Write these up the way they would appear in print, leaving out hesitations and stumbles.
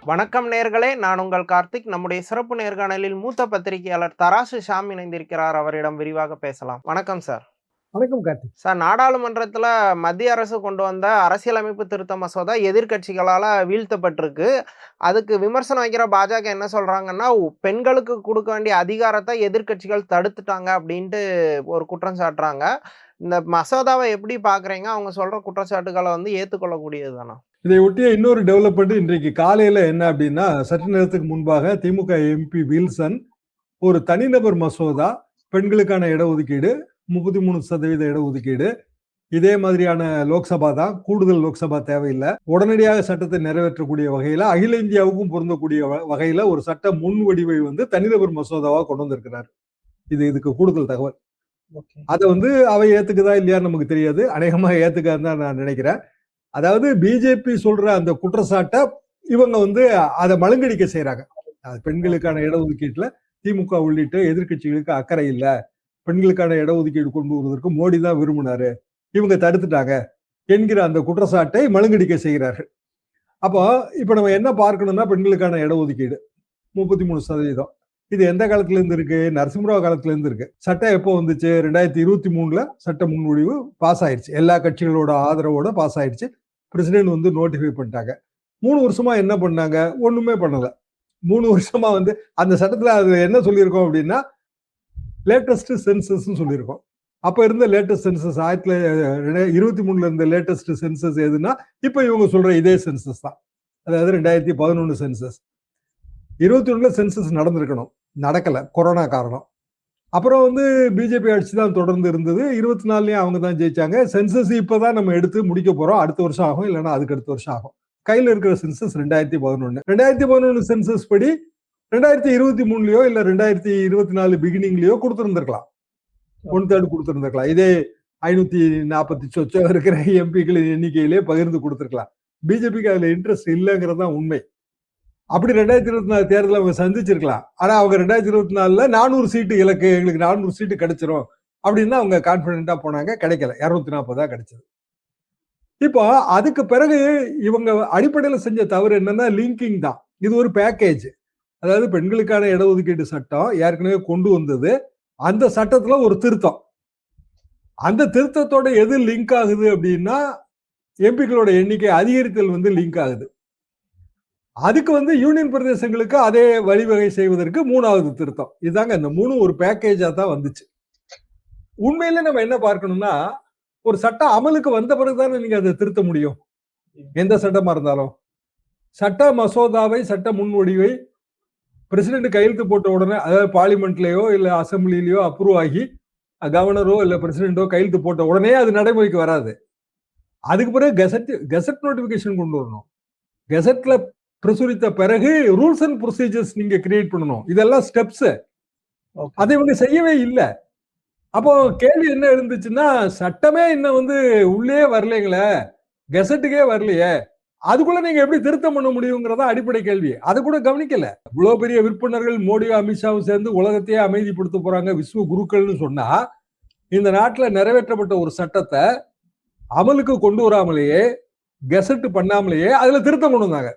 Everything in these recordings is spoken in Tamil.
வணக்கம் நேர்களே, நான் உங்கள் கார்த்திக். நம்முடைய சிறப்பு நேர்காணலில் மூத்த பத்திரிகையாளர் தராசு ஷாம் இணைந்திருக்கிறார். அவரிடம் விரிவாக பேசலாம். வணக்கம் சார். வணக்கம் கார்த்திக். சார், நாடாளுமன்றத்துல மத்திய அரசு கொண்டு வந்த அரசியலமைப்பு திருத்த மசோதா எதிர்க்கட்சிகளால வீழ்த்தப்பட்டிருக்கு. அதுக்கு விமர்சனம் வைக்கிற பாஜக என்ன சொல்றாங்கன்னா, பெண்களுக்கு குடுக்க வேண்டிய அதிகாரத்த எதிர்க்கட்சிகள் தடுத்துட்டாங்க அப்படின்ட்டு ஒரு குற்றம் சாட்டுறாங்க. இந்த மசோதாவை எப்படி பார்க்குறீங்க? அவங்க சொல்ற குற்றச்சாட்டுகள ஏத்துக்கொள்ளக்கூடியது தானா? இதை ஒட்டிய இன்னொரு டெவலப்மெண்ட் இன்றைக்கு காலையில என்ன அப்படின்னா, சற்று நேரத்துக்கு முன்பாக திமுக எம்பி வில்சன் ஒரு தனிநபர் மசோதா, பெண்களுக்கான இடஒதுக்கீடு 33% இடஒதுக்கீடு, இதே மாதிரியான லோக்சபா தான், கூடுதல் லோக்சபா தேவையில்லை, உடனடியாக சட்டத்தை நிறைவேற்றக்கூடிய வகையில அகில இந்தியாவுக்கும் பொருந்தக்கூடிய வகையில ஒரு சட்ட முன்வடிவை தனிநபர் மசோதாவா கொண்டு வந்திருக்கிறார். இதுக்கு கூடுதல் தகவல். அதை அவை ஏத்துக்குதா இல்லையான்னு நமக்கு தெரியாது. அநேகமா ஏத்துக்கான்னு தான் நான் நினைக்கிறேன். அதாவது பிஜேபி சொல்ற அந்த குற்றச்சாட்டை இவங்க அதை மழுங்கடிக்க செய்யறாங்க. பெண்களுக்கான இடஒதுக்கீட்டுல திமுக உள்ளிட்ட எதிர்கட்சிகளுக்கு அக்கறை இல்ல, பெண்களுக்கான இடஒதுக்கீடு கொண்டு வருவதற்கு மோடி தான் விரும்பினாரு, இவங்க தடுத்துட்டாங்க என்கிற அந்த குற்றச்சாட்டை மழுங்கடிக்க செய்கிறார்கள். அப்போ இப்ப நம்ம என்ன பார்க்கணும்னா, பெண்களுக்கான இடஒதுக்கீடு 33%. இது எந்த காலத்துல இருந்து இருக்கு? நரசிம்மராவ் காலத்துல இருந்து இருக்கு. சட்டம் எப்போ வந்துச்சு? 2023 சட்ட முன்வடிவு பாஸ் ஆயிடுச்சு. எல்லா கட்சிகளோட ஆதரவோட பாஸ் ஆயிடுச்சு. பிரசிடென்ட் நோட்டிஃபை பண்ணிட்டாங்க. 3 வருஷமா என்ன பண்ணாங்க? ஒண்ணுமே பண்ணல. 3 வருஷமா அந்த சட்டத்துல அது என்ன சொல்லியிருக்கோம் அப்படின்னா, லேட்டஸ்ட் சென்சஸ் சொல்லியிருக்கோம். அப்ப இருந்த லேட்டஸ்ட் சென்சஸ் 2023 இருந்த லேட்டஸ்ட் சென்சஸ் எதுனா, இப்ப இவங்க சொல்ற இதே சென்சஸ் தான். அதாவது 2011 சென்சஸ். 21 சென்சஸ் நடந்திருக்கணும், நடக்கல, கொரோனா காரணம். அப்புறம் பிஜேபி ஆட்சி தான் தொடர்ந்து இருந்தது. 24லயும் அவங்க தான் ஜெயிச்சாங்க. சென்சஸ் இப்பதான் நம்ம எடுத்து முடிக்க போறோம். அடுத்த வருஷம் ஆகும், இல்லைன்னா அதுக்கு அடுத்த வருஷம் ஆகும். கையில இருக்கிற சென்சஸ் 2011 சென்சஸ் படி 2023லயோ இல்ல 2024 பிகினிங்லயோ கொடுத்திருந்திருக்கலாம். 1/3 கொடுத்திருந்திருக்கலாம். இதே 540 சொச்சோ இருக்கிற எம்பிக்களின் எண்ணிக்கையிலே பகிர்ந்து கொடுத்திருக்கலாம். பிஜேபிக்கு அதுல இன்ட்ரெஸ்ட் இல்லைங்கிறது தான் உண்மை. அப்படி 2024 தேர்தல் அவங்க சந்திச்சிருக்கலாம். ஆனா அவங்க 2024 400 சீட்டு இலக்கு, எங்களுக்கு 400 சீட்டு கிடைச்சிரும் அப்படின்னு அவங்க கான்பிடென்டா போனாங்க. கிடைக்கல, 240 கிடைச்சது. இப்போ அதுக்கு பிறகு இவங்க அடிப்படையில் செஞ்ச தவறு என்னன்னா, லிங்கிங் தான். இது ஒரு பேக்கேஜ். அதாவது பெண்களுக்கான இடஒதுக்கீடு சட்டம் ஏற்கனவே கொண்டு வந்தது, அந்த சட்டத்துல ஒரு திருத்தம். அந்த திருத்தத்தோட எது லிங்க் ஆகுது அப்படின்னா, எம்பிக்களோட எண்ணிக்கை அதிகரித்தல் லிங்க் ஆகுது. அதுக்கு யூனியன் பிரதேசங்களுக்கு அதே வழிவகை செய்வதற்கு 3வது திருத்தம். இதுதாங்க, இந்த 3 ஒரு பேக்கேஜா தான் வந்துச்சு. உண்மையில நம்ம என்ன பார்க்கணும்னா, ஒரு சட்டம் அமலுக்கு வந்த பிறகுதானே நீங்க அதை திருத்த முடியும். எந்த சட்டமா இருந்தாலும் சட்ட மசோதாவை, சட்ட முன்வடிவை பிரசிடென்ட் கையெழுத்து போட்ட உடனே, அதாவது பார்லிமெண்ட்லயோ இல்ல அசம்பிளிலயோ அப்ரூவ் ஆகி கவர்னரோ இல்ல பிரசிடென்டோ கையெழுத்து போட்ட உடனே அது நடைமுறைக்கு வராது. அதுக்கு பிறகு கெசட் நோட்டிபிகேஷன் கொண்டு வரணும். கெசட்ல பிரசுரித்த பிறகு ரூல்ஸ் அண்ட் ப்ரொசீஜர்ஸ் நீங்க கிரியேட் பண்ணணும். இதெல்லாம் ஸ்டெப்ஸ். அதை இவங்க செய்யவே இல்லை. அப்போ கேள்வி என்ன இருந்துச்சுன்னா, சட்டமே இன்னும் உள்ளே வரலைங்களே, கெசட்டுக்கே வரலையே, அதுக்குள்ள நீங்க எப்படி திருத்தம் பண்ண முடியுங்கிறதா அடிப்படை கேள்வி. அதை கூட கவனிக்கல. இவ்வளவு பெரிய விற்பனர்கள் மோடியும் அமித்ஷாவும் சேர்ந்து உலகத்தையே அமைதிப்படுத்த போறாங்க, விஸ்வ குருக்கள்னு சொன்னா, இந்த நாட்டுல நிறைவேற்றப்பட்ட ஒரு சட்டத்தை அமலுக்கு கொண்டு வராமலேயே, கெசட் பண்ணாமலேயே அதுல திருத்தம் கொண்டு வந்தாங்க.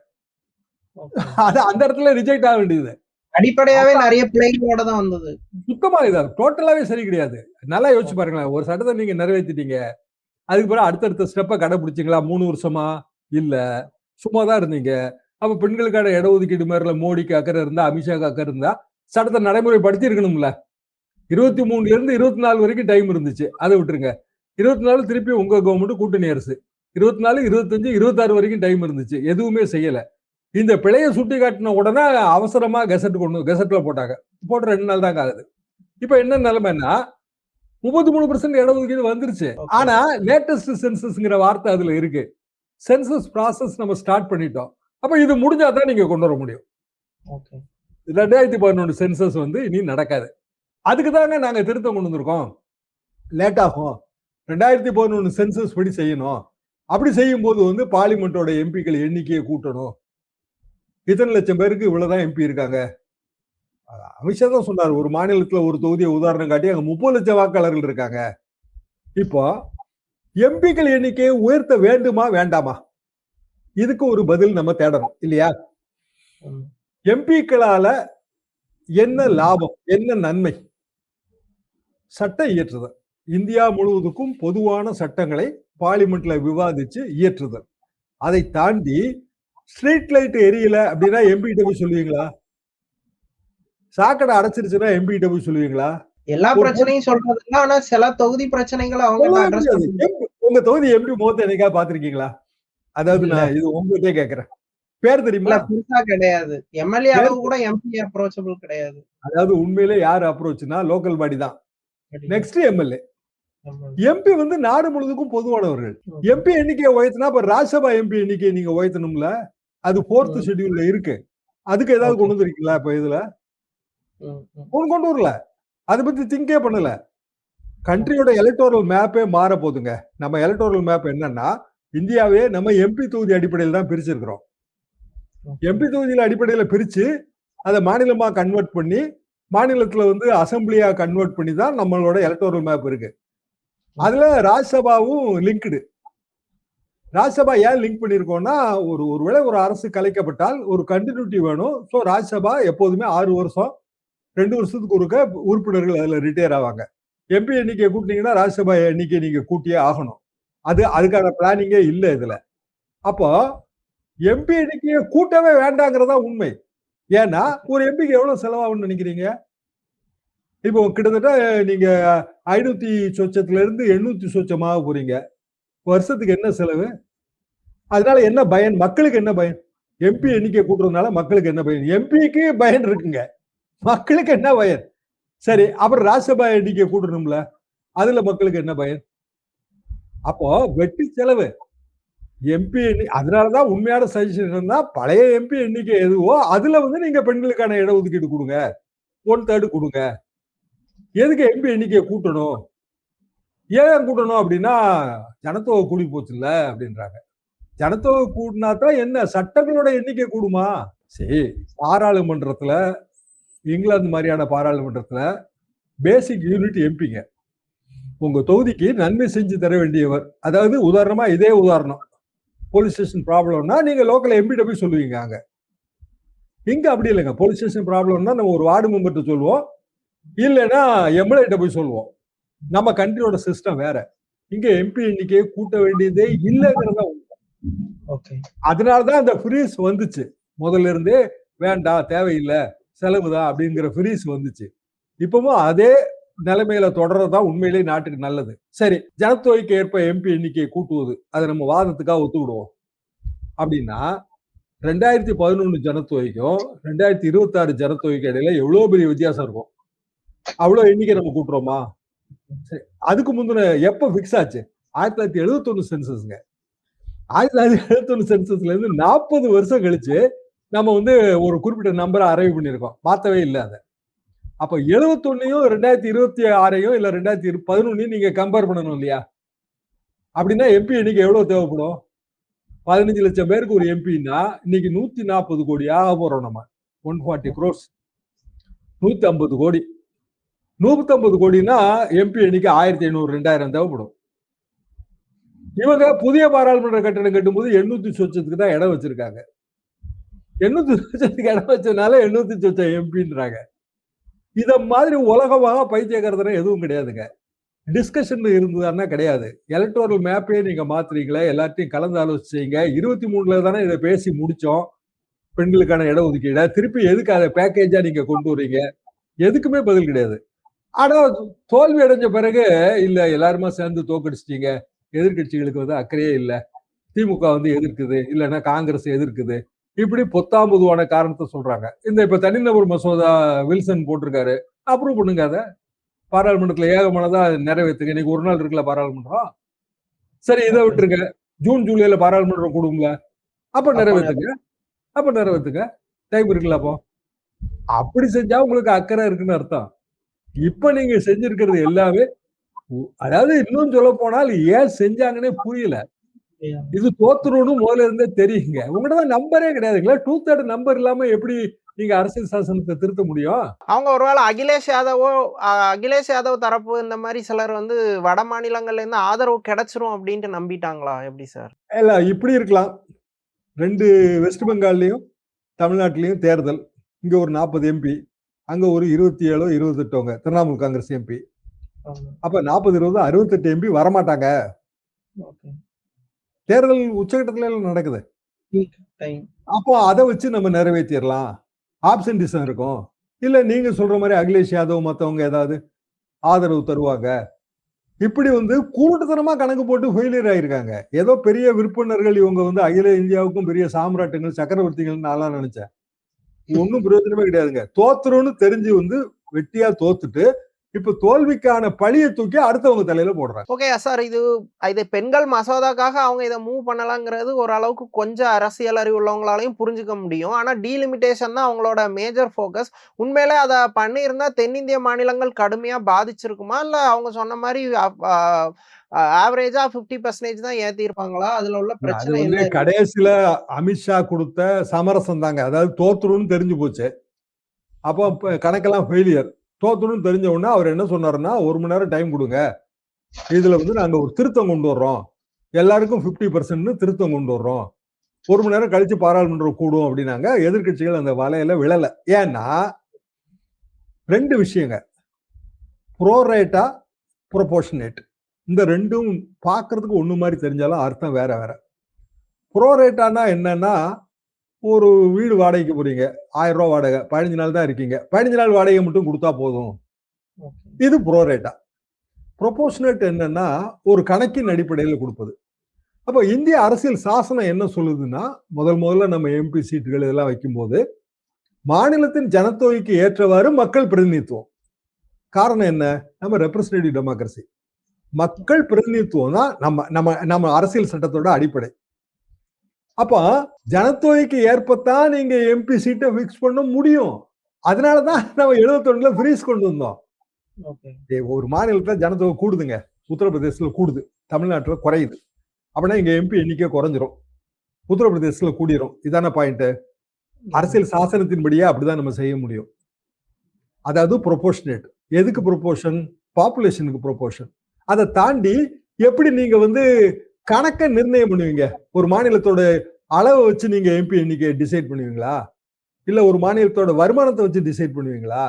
அது அந்த இடத்துல ரிஜெக்ட் ஆக வேண்டியது. அடிப்படையாவே நிறைய பிள்ளைகளோட தான் வந்தது. சுத்தமா இது டோட்டலாவே சரி கிடையாது. நல்லா யோசிச்சு பாருங்களேன். ஒரு சட்டத்தை நீங்க நிறைவேற்றிட்டீங்க, அதுக்கு பிறகு அடுத்தடுத்த ஸ்டெப்பை கடைபிடிச்சிங்களா? 3 வருஷமா இல்ல, சும்மா தான் இருந்தீங்க. அப்ப பெண்களுக்கான இடஒதுக்கீடு மேல மோடிக்கு அக்கறை இருந்தா, அமித்ஷாக்கு அக்கறை இருந்தா, சட்டத்தை நடைமுறைப்படுத்தி இருக்கணும்ல. 23ல இருந்து 24 வரைக்கும் டைம் இருந்துச்சு, அதை விட்டுருங்க. 24 திருப்பி உங்க கவர்மெண்ட் கூட்டணி அரசு, 24, 25, 26 வரைக்கும் டைம் இருந்துச்சு, எதுவுமே செய்யல. இந்த பிழையை சுட்டி காட்டின உடனே அவசரமா கெசட்ல போட்டாங்க. போட்ட 2 நாள் தான் ஆகுது. இப்ப என்ன நிலைமைன்னா, 33% இடஒதுக்கீடு வந்துருச்சு. ஆனா லேட்டஸ்ட் சென்சஸ்ங்கிற வார்த்தை அதுல இருக்கு. சென்சஸ் ப்ராசஸ் நம்ம ஸ்டார்ட் பண்ணிட்டோம். அப்ப இது முடிஞ்சாதான் நீங்க கொண்டு வர முடியும். 2011 சென்சஸ் இனி நடக்காது. அதுக்கு தாங்க நாங்க திருத்தம் கொண்டு வந்திருக்கோம். லேட் ஆகும், 2011 சென்சஸ் படி செய்யணும். அப்படி செய்யும் போது பார்லிமெண்டோட எம்பிக்கள் எண்ணிக்கையை கூட்டணும். இத்தனை லட்சம் பேருக்கு இவ்வளவுதான் எம்பி இருக்காங்க. அமித்ஷா தான் சொன்னார், ஒரு மாநிலத்துல ஒரு தொகுதியை உதாரணம் காட்டி அங்க 30 லட்சம் வாக்காளர்கள் இருக்காங்க. இப்போ எம்பிக்கள் எண்ணிக்கையை உயர்த்த வேண்டுமா வேண்டாமா? இதுக்கு ஒரு பதில் நம்ம தேடணும் இல்லையா? ம். எம்பிக்களால என்ன லாபம், என்ன நன்மை? சட்டம் இயற்றுதல். இந்தியா முழுவதுக்கும் பொதுவான சட்டங்களை பார்லிமெண்ட்ல விவாதிச்சு இயற்றுதல். அதை தாண்டி ஸ்ட்ரீட் லைட் எரியல அப்படின்னா எம்பி கிட்ட போய் சொல்லுவீங்களா? சாக்கடை அடைச்சிருச்சுன்னா எம்பி கிட்ட போய் சொல்லுவீங்களா? எல்லா ஒரு பிரச்சனையும் சொல்றது இல்ல. ஆனா சில தொகுதி பிரச்சனைகள அவங்கட்ட சொல்லவே அட்ரஸ் முடியாது. பண்ண உங்க தொகுதி எம்பி முகத்தை என்னைக்காவது பார்த்திருக்கீங்களா? அதாவது இல்ல. நான் இது உங்ககிட்டயே கேட்கிறேன். பேர் இல்ல தெரியுமா? பெருசா கிடையாது. எம்எல்ஏ பேர் அளவு கூட எம்பி அப்ரோச்சபிள் கிடையாது. அதாவது உண்மையிலே யார் அப்ரோச்னா லோக்கல் பாடி தான். அப்படியா? Next MLA. ஆமா. எம்பி வந்து நாடு முழுவதுக்கும் பொதுவானவர்கள். ம். எம்பி எண்ணிக்கையை உயர்த்தினா அப்ப ராஜ்யசபா எம்பி எண்ணிக்கையை நீங்க உயர்த்தணும்ல. அது 4th ம். ஷெட்யூல்ல இருக்கு. அதுக்கு ஏதாவது ஓகே. கொண்டு வந்திருக்கீங்களா இப்ப இதுல? ம். ம். கொண்டு வரல. அத பத்தி திங்கே பண்ணல. கண்ட்ரியோட எலக்டோரல் மேப்பே மாற போகுதுங்க. நம்ம எலக்டோரல் மேப் என்னன்னா, இந்தியாவே நம்ம எம்பி தொகுதி அடிப்படையில் தான் பிரிச்சிருக்கிறோம். ஓகே. எம்பி தொகுதியில அடிப்படையில பிரிச்சு, அத மாநிலமா கன்வெர்ட் பண்ணி, மாநிலத்துல வந்து அசெம்பிளியா கன்வெர்ட் பண்ணி தான் நம்மளோட எலக்டோரல் மேப் இருக்கு. அதுல ராஜ்யசபாவும் லிங்க்டு. ராஜ்யசபா ஏன் லிங்க் பண்ணியிருக்கோம்னா, ஒருவேளை ஒரு அரசு கலைக்கப்பட்டால் ஒரு கண்டினியூட்டி வேணும். ஸோ ராஜ்யசபா எப்போதுமே 6 வருஷம், 2 வருஷத்துக்கு ஒருக்க உறுப்பினர்கள் அதுல ரிட்டயர் ஆவாங்க. எம்பி எண்ணிக்கையை கூட்டினீங்கன்னா ராஜ்யசபா எண்ணிக்கையை நீங்க கூட்டியே ஆகணும். அதுக்கான பிளானிங்கே இல்ல இதுல. அப்போ எம்பி எண்ணிக்கையை கூட்டவே வேண்டாங்கிறதா உண்மை. ஏன்னா ஒரு எம்பிக்கு எவ்வளவு செலவாகும்னு நினைக்கிறீங்க? இப்போ கிட்டத்தட்ட நீங்க 500 சொச்சத்துல இருந்து 800 சொச்சமாக போறீங்க. வருஷத்துக்கு என்ன செலவு? அதனால என்ன பயன்? மக்களுக்கு என்ன பயன்? எம்பி எண்ணிக்கை கூட்டுறதுனால மக்களுக்கு என்ன பயன்? எம்பிக்கு பயன் இருக்குங்க. மக்களுக்கு என்ன பயன்? சரி, அப்புறம் ராஜ்யசபா எண்ணிக்கை கூட்டணும்ல. அதுல மக்களுக்கு என்ன பயன்? அப்போ வெட்டி செலவு. எம்பி அதனாலதான் உண்மையான சஜஷன் என்னன்னா, பழைய எம்பி எண்ணிக்கை எதுவோ அதுல வந்து நீங்க பெண்களுக்கான இடஒதுக்கீடு கொடுங்க. 1/3 கொடுங்க. எதுக்கு எம்பி எண்ணிக்கையை கூட்டணும்? ஏன் கூட்டணும் அப்படின்னா, ஜனத்தொகை கூடி போச்சுல்ல அப்படின்றாங்க. ஜனத்தொகை கூடினா தான் என்ன சட்டங்களோட எண்ணிக்கை கூடுமா? சரி, பாராளுமன்றத்துல இங்கிலாந்து மாதிரியான பாராளுமன்றத்துல பேசிக் யூனிட் எம்பிங்க. உங்க தொகுதிக்கு நன்மை செஞ்சு தர வேண்டியவர். அதாவது உதாரணமா இதே உதாரணம். போலீஸ் ஸ்டேஷன் ப்ராப்ளம்னா நீங்க லோக்கல் எம்பிட்ட போய் சொல்லுவீங்க அங்க. இங்க அப்படி இல்லைங்க. போலீஸ் ஸ்டேஷன் ப்ராப்ளம்னா நம்ம ஒரு வார்டு மெம்பர்ட்ட சொல்லுவோம். இல்லைன்னா எம்எல்ஏ போய் சொல்லுவோம். நம்ம கண்ட்ரியோட சிஸ்டம் வேற. இங்க எம்பி எண்ணிக்கையை கூட்ட வேண்டியதே இல்லைங்கிறதா உண்மை. ஓகே. அதனாலதான் அந்த ஃப்ரீஸ் வந்துச்சு. முதல்ல இருந்தே வேண்டாம், தேவையில்லை, செலவுதான் அப்படிங்கிற ஃப்ரீஸ் வந்துச்சு. இப்பவும் அதே நிலைமையில தொடர்றதுதான் உண்மையிலேயே நாட்டுக்கு நல்லது. சரி, ஜனத்தொகைக்கு ஏற்ப எம்பி எண்ணிக்கையை கூட்டுவது அதை நம்ம வாதத்துக்காக ஒத்துக்கிடுவோம். அப்படின்னா 2011 ஜனத்தொகைக்கும் 2026 ஜனத்தொகைக்கு இடையில எவ்வளவு பெரிய வித்தியாசம் இருக்கும். அவ்வளவு எண்ணிக்கை நம்ம கூட்டுறோமா? சரி, அதுக்கு முந்தின எப்ப பிக்ஸ் ஆச்சு? 1971 சென்சஸ்ங்க. 1971 சென்சஸ்ல இருந்து 40 வருஷம் கழிச்சு நம்ம வந்து ஒரு குறிப்பிட்ட நம்பரை அரைவ் பண்ணியிருக்கோம். மாத்தவே இல்லை அதை. அப்ப 71ஐயும் 2026ஐயும் இல்ல 2011 நீங்க கம்பேர் பண்ணணும் இல்லையா? அப்படின்னா எம்பி எண்ணிக்கை எவ்வளவு தேவைப்படும்? 15 லட்சம் பேருக்கு ஒரு எம்பின்னா இன்னைக்கு 140 கோடி ஆக போறோம் நம்ம. 140 crores. 150 கோடி. 150 கோடினா எம்பி எண்ணிக்கை 1500 2000 தேவைப்படும். இவங்க புதிய பாராளுமன்ற கட்டணம் கட்டும்போது 800 சொச்சத்துக்கு தான் இடம் வச்சிருக்காங்க. 800 சொச்சத்துக்கு இடம் வச்சதுனால 800 சொச்சம் எம்பின்றாங்க. இத மாதிரி உலகமாக பைத்தியக்காரத்தனம் எதுவும் கிடையாதுங்க. டிஸ்கஷன் இருந்ததுன்னா கிடையாது. எலக்டோரல் மேப்பே நீங்க மாத்துறீங்களே, எல்லாத்தையும் கலந்து ஆலோசிச்சீங்க. 23ல தானே இதை பேசி முடிச்சோம். பெண்களுக்கான இடஒதுக்கீட திருப்பி எதுக்கு அதை பேக்கேஜா நீங்க கொண்டு வரீங்க? எதுக்குமே பதில் கிடையாது. ஆனா தோல்வி அடைஞ்ச பிறகு இல்ல எல்லாருமா சேர்ந்து தோக்கடிச்சிட்டீங்க. எதிர்கட்சிகளுக்கு வந்து அக்கறையே இல்ல. திமுக வந்து எதிர்க்குது, இல்லைன்னா காங்கிரஸ் எதிர்க்குது. இப்படி பொத்தாம் பொதுவான காரணத்தை சொல்றாங்க. இப்ப தனிநபர் மசோதா வில்சன் போட்டிருக்காரு. அப்ரூவ் பண்ணுங்க அதை. பாராளுமன்றத்துல ஏகமானதா நிறைவேற்றுங்க. இன்னைக்கு ஒரு நாள் இருக்குல்ல பாராளுமன்றம். சரி, இதை விட்டுருங்க. ஜூன் ஜூலைல பாராளுமன்றம் கூடுங்களா? அப்ப நிறைவேற்றுங்க. டைம் இருக்குல்ல அப்போ. அப்படி செஞ்சா உங்களுக்கு அக்கறை இருக்குன்னு அர்த்தம். இப்ப நீங்க செஞ்சிருக்கிறது எல்லாமே அதாவது இன்னும் சொல்ல போனால் ஏன் செஞ்சாங்கன்னே புரியல. இது தோத்துருன்னு முதல்ல இருந்தே தெரியுங்க. உங்கள்ட்ட நம்பரே கிடையாதுங்களா? 2/3 நம்பர் இல்லாம எப்படி நீங்க அரசியல் சாசனத்தை திருத்த முடியும்? அவங்க ஒருவேளை அகிலேஷ் யாதவ் தரப்பு இந்த மாதிரி சிலர் வந்து வட மாநிலங்கள்ல இருந்து ஆதரவு கிடைச்சிரும் அப்படின்ட்டு நம்பிட்டாங்களா? எப்படி சார்? இல்ல இப்படி இருக்கலாம். 2 வெஸ்ட் பெங்கால்லயும் தமிழ்நாட்டிலையும் தேர்தல், இங்க ஒரு 40 எம்பி, அங்க ஒரு 27 28 திரிணாமுல் காங்கிரஸ் எம்பி. அப்ப 40 20 68 எம்பி வரமாட்டாங்க. தேர்தல் உச்சகட்டத்துல நடக்குது. அப்போ அதை வச்சு நம்ம நிறைவேற்றிடலாம், ஆப்சன்டிசம் இருக்கும், இல்ல நீங்க சொல்ற மாதிரி அகிலேஷ் யாதவ் மத்தவங்க ஏதாவது ஆதரவு தருவாங்க. இப்படி கூட்டத்தனமா கணக்கு போட்டு ஃபெயிலியர் ஆயிருக்காங்க. ஏதோ பெரிய விற்பனர்கள் இவங்க அகில இந்தியாவுக்கும் பெரிய சாம்ராட்டுகள் சக்கரவர்த்திகள் நான் நினைச்சேன். ஒன்னும் பிரயோஜனமே கிடையாதுங்க. தோத்துரும்னு தெரிஞ்சு வெட்டியா தோத்துட்டு இப்ப தோல்விக்கான பழியை தூக்கி அடுத்தவங்க தலையில போடுறாங்க. ஓகே சார், இது பெண்கள் மசோதாக்காக அவங்க இதை மூவ் பண்ணலாங்கிறது ஓரளவுக்கு கொஞ்சம் அரசியல் அறிவு உள்ளவங்களாலையும் புரிஞ்சுக்க முடியும். ஆனா டீலிமிட்டேஷன் தான் அவங்களோட மேஜர் ஃபோக்கஸ். உண்மையிலே அதை பண்ணியிருந்தா தென்னிந்திய மாநிலங்கள் கடுமையா பாதிச்சிருக்குமா, இல்ல அவங்க சொன்ன மாதிரி ஆவரேஜா 50% தான் ஏத்திருப்பாங்களா? அதுல உள்ள பிரச்சனை என்ன? கடைசியில அமித்ஷா கொடுத்த சமரசம் தாங்க. அதாவது தோத்துருன்னு தெரிஞ்சு போச்சு. அப்போ கணக்கெல்லாம் ஃபெயிலியர். தோத்துன்னு தெரிஞ்ச உடனே அவர் என்ன சொன்னாருன்னா, 1 மணி நேரம் டைம் கொடுங்க, இதுல நாங்க ஒரு திருத்தம் கொண்டு வர்றோம், எல்லாருக்கும் 50% திருத்தம் கொண்டு வர்றோம், 1 மணி நேரம் கழிச்சு பாராளுமன்றம் கூடும் அப்படின்னாங்க. எதிர்கட்சிகள் அந்த வலையில விழல. ஏன்னா 2 விஷயங்க, ப்ரோரேட்டா, ப்ரொபோர்ஷனேட். இந்த ரெண்டும் பார்க்கறதுக்கு ஒண்ணு மாதிரி தெரிஞ்சாலும் அர்த்தம் வேற வேற. ப்ரோரேட்டானா என்னன்னா, ஒரு வீடு வாடகைக்கு போறீங்க, 1000 ரூபாய் வாடகை, 15 நாள் தான் இருக்கீங்க, 15 நாள் வாடகை மட்டும் கொடுத்தா போதும், இது ப்ரோரேட்டா. ப்ரொபோர்ஷனேட் என்னன்னா ஒரு கணக்கின் அடிப்படையில் கொடுப்பது. அப்போ இந்திய அரசியல் சாசனம் என்ன சொல்லுதுன்னா, முதல்ல நம்ம எம்பி சீட்டுகள் இதெல்லாம் வைக்கும்போது மாநிலத்தின் ஜனத்தொகைக்கு ஏற்றவாறு மக்கள் பிரதிநிதித்துவம். காரணம் என்ன? நம்ம ரெப்ரசன்டேட்டிவ் டெமோக்ரஸி, மக்கள் பிரதிநிதித்துவம் தான் நம்ம அரசியல் சட்டத்தோட அடிப்படை. அப்ப ஜனத்தொகைக்கு ஏற்பத்தான் நீங்க எம்பி சீட்டை பிக்ஸ் பண்ண முடியும். அதனாலதான் நம்ம 71ல ஃப்ரீஸ் கொண்டு வந்தோம். ஒரு மாநிலத்துல ஜனத்தொகை கூடுதுங்க, உத்தரப்பிரதேசத்துல கூடுது, தமிழ்நாட்டுல குறையுது. அப்படின்னா இங்க எம்பி எண்ணிக்கை குறைஞ்சிரும், உத்தரப்பிரதேசத்துல கூடிரும். இதான பாயிண்ட். அரசியல் சாசனத்தின்படியே அப்படிதான் நம்ம செய்ய முடியும். அதாவது ப்ரொபோர்ஷனேட். எதுக்கு ப்ரொபோர்ஷன்? பாப்புலேஷனுக்கு ப்ரொபோர்ஷன். அதை தாண்டி எப்படி நீங்க கணக்கை நிர்ணயம் பண்ணுவீங்க? ஒரு மாநிலத்தோட அளவை வச்சு நீங்க எம்பி எண்ணிக்கை டிசைட் பண்ணுவீங்களா, இல்ல ஒரு மாநிலத்தோட வருமானத்தை வச்சு டிசைட் பண்ணுவீங்களா?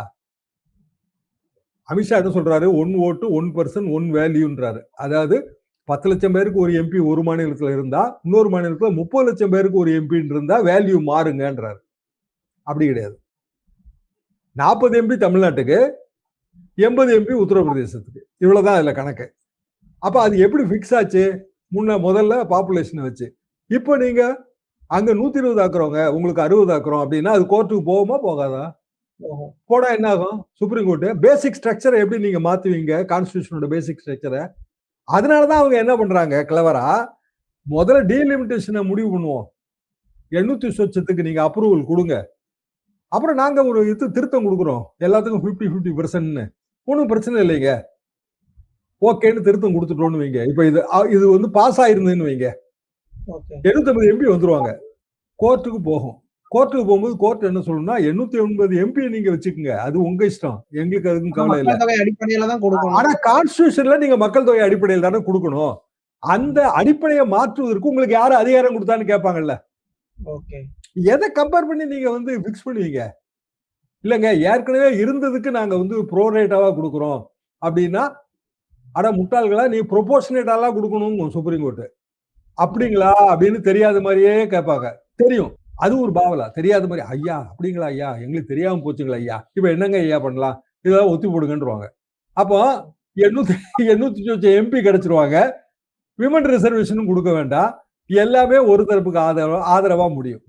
அமித்ஷா என்ன சொல்றாரு? 1 vote 1 person 1 value-ன்றாரு. அதாவது 10 லட்சம் பேருக்கு ஒரு எம்பி ஒரு மாநிலத்துல இருந்தா, இன்னொரு மாநிலத்துல 30 லட்சம் பேருக்கு ஒரு எம்பி இருந்தா வேல்யூ மாறுங்கன்றாரு. அப்படி கிடையாது. 40 எம்பி தமிழ்நாட்டுக்கு, 80 எம்பி உத்தரப்பிரதேசத்துக்கு, இவ்வளவுதான் அதுல கணக்கு. அப்ப அது எப்படி பிக்ஸ் ஆச்சு? முதல்ல பாப்புலேஷனை வச்சு. இப்ப நீங்க அங்க 120 ஆக்குறவங்க, உங்களுக்கு 60 ஆக்குறோம் அப்படின்னா அது கோர்ட்டுக்கு போகுமா போகாதா? போனா என்ன ஆகும்? சுப்ரீம் கோர்ட் பேசிக் ஸ்ட்ரக்சரை எப்படி நீங்க மாத்துவீங்க? கான்ஸ்டிடியூஷனோட பேசிக் ஸ்ட்ரக்சரை. அதனாலதான் அவங்க என்ன பண்றாங்க கிளவரா, முதல்ல டீலிமிட்டேஷனை முடிவு பண்ணுவோம், 800 சொச்சத்துக்கு நீங்க அப்ரூவல் கொடுங்க, அப்புறம் நாங்க ஒரு திருத்தம் கொடுக்குறோம், எல்லாத்துக்கும் 50-50%. ஒன்றும் பிரச்சனை இல்லைங்க, ஓகேன்னு திருத்தம் கொடுத்துட்டோம்னு வைங்க. இப்ப இது பாஸ் ஆயிருந்ததுன்னு வைங்க, 750 எம்பி வந்துருவாங்க, கோர்ட்டுக்கு போகும். கோர்ட்டுக்கு போகும்போது கோர்ட் என்ன சொல்லணும்னா, 880 எம்பி நீங்க வச்சுக்கோங்க, அது உங்க இஷ்டம், எங்களுக்கு அதுக்கும் கவலை இல்லை. அடிப்படையில தான் கொடுக்கணும். ஆனா கான்ஸ்டிடியூஷன்ல நீங்க மக்கள் தொகை அடிப்படையில் தானே கொடுக்கணும். அந்த அடிப்படையை மாற்றுவதற்கு உங்களுக்கு யாரு அதிகாரம் கொடுத்தான்னு கேட்பாங்கல்ல. எதை கம்பேர் பண்ணி நீங்க பிக்ஸ் பண்ணுவீங்க? இல்லங்க, ஏற்கனவே இருந்ததுக்கு நாங்க ப்ரோரேட்டாவா கொடுக்குறோம் அப்படின்னா, அட முட்டாள்களா, நீ ப்ரொபோர்ஷனேட்டாலாம் கொடுக்கணும் சுப்ரீம் கோர்ட். அப்படிங்களா அப்படின்னு தெரியாத மாதிரியே கேட்பாங்க. தெரியும், அது ஒரு பாவலா. தெரியாத மாதிரி, ஐயா அப்படிங்களா ஐயா, எங்களுக்கு தெரியாம போச்சுங்களா ஐயா, இப்ப என்னங்க ஐயா பண்ணலாம், இதெல்லாம் ஒத்தி போடுங்கன்றுவாங்க. அப்போ 800 எம்பி கிடைச்சிருவாங்க, விமன் ரிசர்வேஷனும் கொடுக்க வேண்டாம், எல்லாமே ஒரு தரப்புக்கு ஆதரவா முடியும்.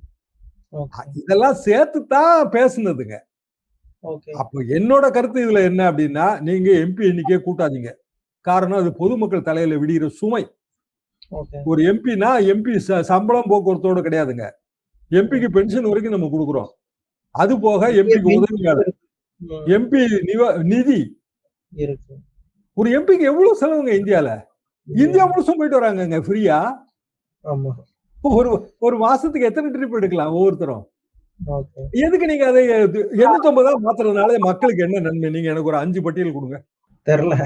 இதெல்லாம் சேர்த்துதான் பேசுனதுங்க. அப்போ என்னோட கருத்து இதுல என்ன அப்படின்னா, நீங்க எம்பி எண்ணிக்கையை கூட்டாதீங்க. காரணம், அது பொதுமக்கள் தலையில விடுகிற சுமை. ஒரு எம்பினா எம்பி சம்பளம் போக்குவரத்தோட கிடையாதுங்க, எம்பிக்கு பென்ஷன் வரைக்கும் நம்ம கொடுக்குறோம். அது போக எம்பிக்கு உதவியாளர், எம்பி நிதி. ஒரு எம்பிக்கு எவ்வளவு செலவுங்க இந்தியால? இந்தியா முழுசும் போயிட்டு வராங்க ஃப்ரீயா. ஒரு மாசத்துக்கு எத்தனை ட்ரிப் எடுக்கலாம் ஒவ்வொருத்தரும்? எதுக்கு நீங்க அதை 850 மாத்துறதுனால மக்களுக்கு என்ன நன்மை? நீங்க எனக்கு ஒரு 5 பட்டியல் கொடுங்க. தெரியல.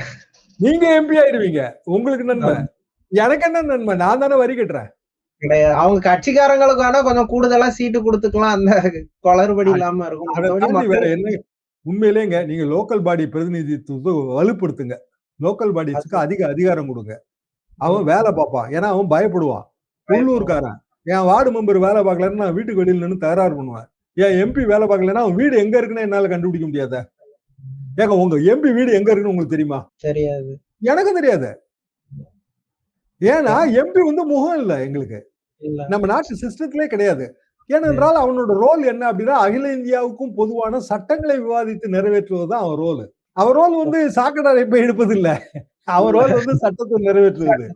நீங்க எம்பி ஆயிடுவீங்க, உங்களுக்கு நன்மை. எனக்கு என்ன நன்மை? நான் தானே வரி கட்டுறேன். கிடையாது. அவங்க கட்சிக்காரங்களுக்கு வேணா கொஞ்சம் கூடுதலா சீட்டு குடுத்துக்கலாம். அந்த குளறுபடி அ இல்லாம இருக்கும். அத மத்தபடி தாண்டி வேற மக்கள் என்ன உண்மையிலேங்க நீங்க லோக்கல் பாடி பிரதிநிதித்துவத்த வலுப்படுத்துங்க. லோக்கல் பாடிஸ்க்கு அது அதிக அதிகாரம் குடுங்க. அவன் ம். வேல பார்ப்பான். ஏன்னா, அவன் பயப்படுவான். பயப்படுவாங்க. உள்ளூர்காரன். என் வார்டு மெம்பர் வேல பார்க்கலன்னு நான் வீட்டுக்கு வெளியில நின்னு தகராறு பண்ணுவேன். என் எம்பி வேல பார்க்கலன்னா, அவன் வீடு எங்க இருக்குன்னு என்னால கண்டுபிடிக்க முடியாதா? ஏங்க உங்க எம்பி வீடு எங்க இருக்குன்னு உங்களுக்கு தெரியுமா? தெரியாது. எனக்கும் தெரியாது. ஏன்னா, எம் எம்பி வந்து முகம் இல்ல எங்களுக்கு. இல்ல. நம்ம நாட்டு சிஸ்டத்திலே கிடையாது. ஏனென்றால் அவனோட ரோல் என்ன அப்படின்னா, அகில இந்தியாவுக்கும் பொதுவான சட்டங்களை விவாதித்து நிறைவேற்றுவது தான் அவன் ரோல். அவன் ரோல் வந்து சாக்கடை அடைப்பை எடுப்பதில்ல. அவன் இல்ல. ரோல் வந்து சட்டத்தை நிறைவேற்றுவது.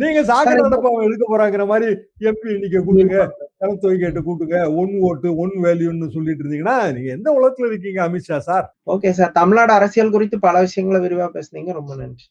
நீங்க சாக்கடை சார் இப்போ அடைப்பை அவன் எடுக்க போறாங்கிற மாரி எம்பி எண்ணிக்கை கூட்டுங்க, ஜனத்தொகை கூட்டுங்க, 1 ஓட்டு, 1 வேல்யூன்னு சொல்லிட்டு இருந்தீங்கன்னா, நீங்க எந்த உலகத்துல இருக்கீங்க Amit Shah sir? Okay sir. Tamil Nadu அரசியல் குறித்து பல விஷயங்கள விரிவா பேசுனீங்க. ரொம்ப நன்றி.